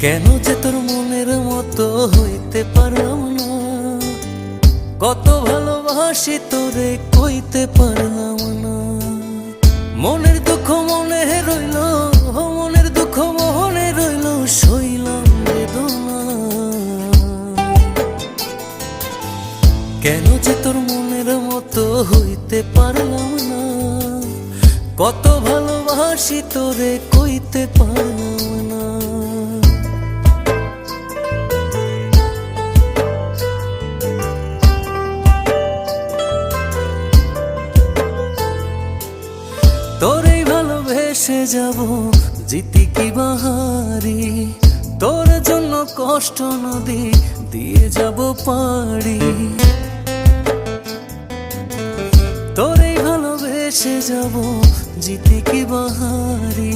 কেন যে তোর মনের মতো হইতে পারলাম না, কত ভালোবাসি তোরে কইতে পারলাম না। মনের দুঃখ মনে রইল, মনের দুঃখ মনে রইল, সইলাম বেদনা। কেন যে তোর মনের মতো হইতে পারলাম না, কত ভালোবাসি তোরে কইতে পারলাম না। তোরেই ভালোবেসে যাব জিতি কি বাহারি, তোর জন্য কষ্ট নদী দিয়ে যাব পাড়ি। তোরেই ভালোবেসে যাব জিতি কি বাহারি,